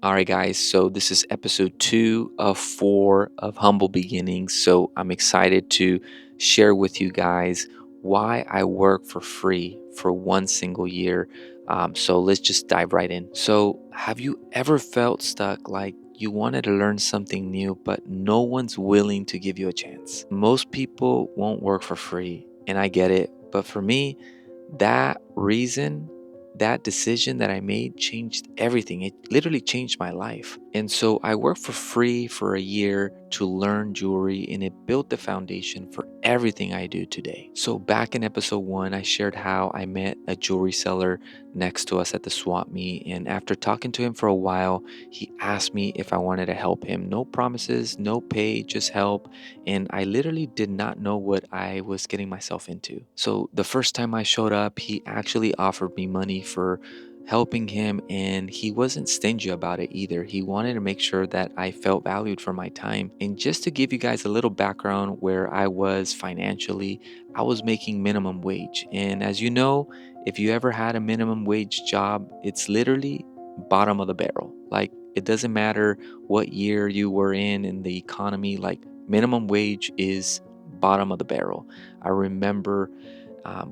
All right, guys. So this is episode 2 of 4 of Humble Beginnings. So I'm excited to share with you guys why I work for free for one single year. So let's just dive right in. So, have you ever felt stuck like you wanted to learn something new, but no one's willing to give you a chance? Most people won't work for free, and I get it. But for me, that reason, that decision that I made changed everything. It literally changed my life. And so I worked for free for a year to learn jewelry, and it built the foundation for everything I do today. So back in episode 1, I shared how I met a jewelry seller next to us at the swap meet. And after talking to him for a while, he asked me if I wanted to help him. No promises, no pay, just help. And I literally did not know what I was getting myself into. So the first time I showed up, he actually offered me money for helping him, and he wasn't stingy about it either. He wanted to make sure that I felt valued for my time. And just to give you guys a little background where I was financially, I was making minimum wage. And as you know, if you ever had a minimum wage job, it's literally bottom of the barrel. Like, it doesn't matter what year you were in the economy, like minimum wage is bottom of the barrel. I remember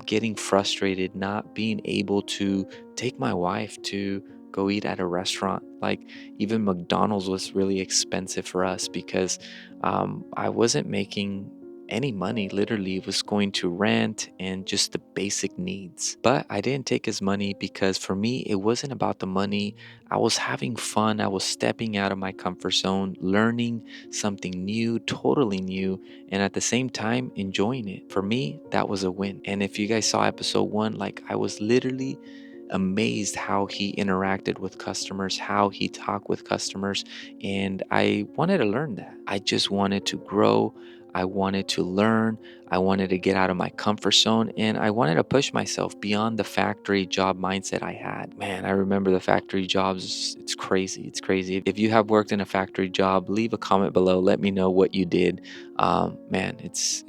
getting frustrated, not being able to take my wife to go eat at a restaurant. Like, even McDonald's was really expensive for us because I wasn't making any money. Literally, it was going to rent and just the basic needs. But I didn't take his money because for me, it wasn't about the money. I was having fun. I was stepping out of my comfort zone, learning something new, totally new, and at the same time enjoying it. For me, that was a win. And if you guys saw episode 1, like, I was literally amazed how he interacted with customers, how he talked with customers, and I wanted to learn that. I just wanted to grow. I wanted to learn. I wanted to get out of my comfort zone, and I wanted to push myself beyond the factory job mindset I had. Man, I remember the factory jobs. It's crazy. It's crazy. If you have worked in a factory job, leave a comment below. Let me know what you did. Man, it's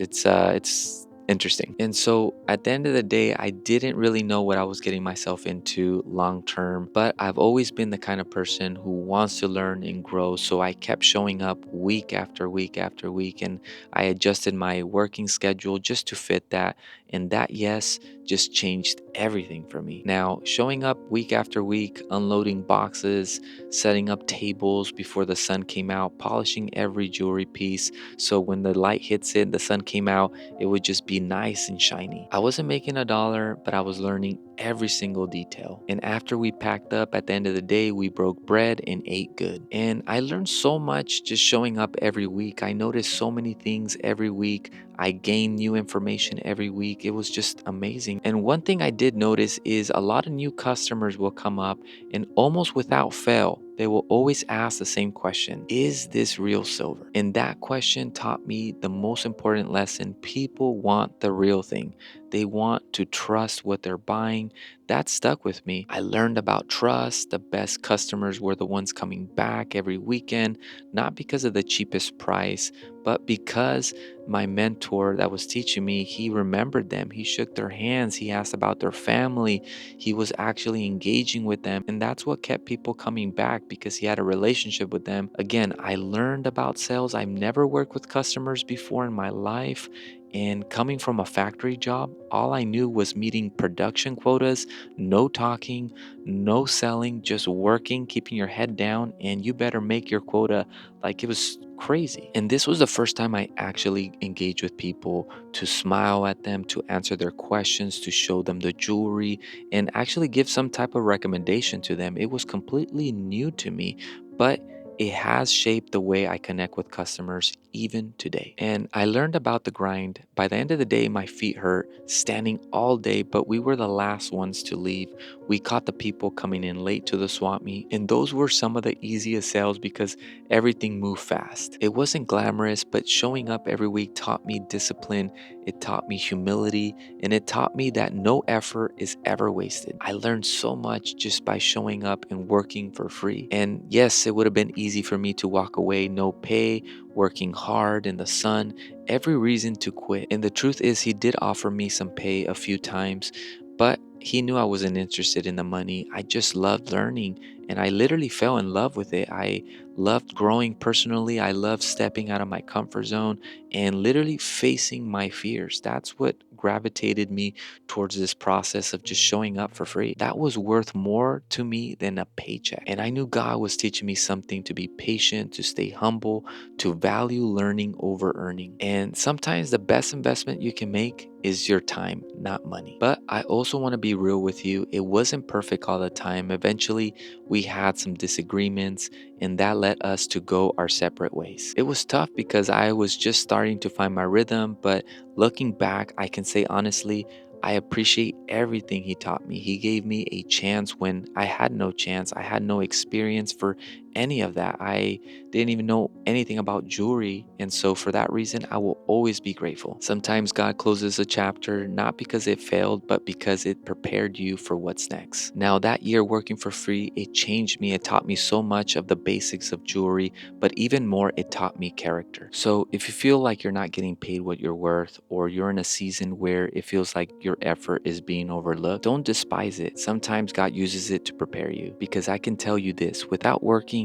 interesting. And so at the end of the day, I didn't really know what I was getting myself into long term, but I've always been the kind of person who wants to learn and grow. So I kept showing up week after week after week, and I adjusted my working schedule just to fit that. And that, yes, just changed everything for me. Now, showing up week after week, unloading boxes, setting up tables before the sun came out, polishing every jewelry piece. So when the light hits it, the sun came out, it would just be nice and shiny. I wasn't making a dollar, but I was learning every single detail. And after we packed up at the end of the day, we broke bread and ate good. And I learned so much just showing up every week. I noticed so many things every week. I gained new information every week. It was just amazing. And one thing I did notice is a lot of new customers will come up, and almost without fail, they will always ask the same question: is this real silver? And that question taught me the most important lesson. People want the real thing. They want to trust what they're buying. That stuck with me. I learned about trust. The best customers were the ones coming back every weekend, not because of the cheapest price, but because my mentor that was teaching me, he remembered them. He shook their hands. He asked about their family. He was actually engaging with them. And that's what kept people coming back, because he had a relationship with them. Again, I learned about sales. I've never worked with customers before in my life. And coming from a factory job, all I knew was meeting production quotas, no talking, no selling, just working, keeping your head down, and you better make your quota. Like, it was crazy. And this was the first time I actually engaged with people, to smile at them, to answer their questions, to show them the jewelry, and actually give some type of recommendation to them. It was completely new to me, but it has shaped the way I connect with customers even today. And I learned about the grind. By the end of the day, my feet hurt standing all day, but we were the last ones to leave. We caught the people coming in late to the swap meet, and those were some of the easiest sales because everything moved fast. It wasn't glamorous, but showing up every week taught me discipline, it taught me humility, and it taught me that no effort is ever wasted. I learned so much just by showing up and working for free. And yes, it would have been easy for me to walk away, no pay, working hard in the sun, every reason to quit. And the truth is, he did offer me some pay a few times, But he knew I wasn't interested in the money. I just loved learning and I literally fell in love with it. I loved growing personally. I loved stepping out of my comfort zone and literally facing my fears. That's what gravitated me towards this process of just showing up for free. That was worth more to me than a paycheck. And I knew God was teaching me something: to be patient, to stay humble, to value learning over earning. And sometimes the best investment you can make is your time, not money. But I also want to be real with you. It wasn't perfect all the time. Eventually, we had some disagreements, and that led us to go our separate ways. It was tough because I was just starting to find my rhythm, but looking back, I can say honestly, I appreciate everything he taught me. He gave me a chance when I had no chance. I had no experience for any of that. I didn't even know anything about jewelry. And so, for that reason, I will always be grateful. Sometimes God closes a chapter not because it failed, but because it prepared you for what's next. Now, that year working for free, it changed me. It taught me so much of the basics of jewelry, but even more, it taught me character. So, if you feel like you're not getting paid what you're worth, or you're in a season where it feels like your effort is being overlooked, don't despise it. Sometimes God uses it to prepare you, because I can tell you this: without working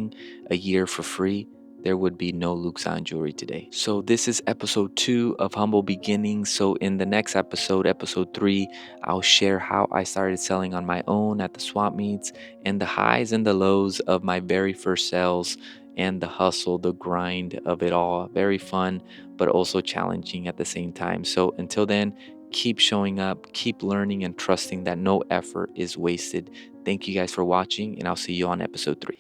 a year for free, there would be no Luxan jewelry today. So this is episode 2 of Humble Beginnings. So in the next episode, episode 3, I'll share how I started selling on my own at the swap meets, and the highs and the lows of my very first sales, and the hustle, the grind of it all. Very fun, but also challenging at the same time. So until then, keep showing up, keep learning, and trusting that no effort is wasted. Thank you guys for watching, and I'll see you on episode 3.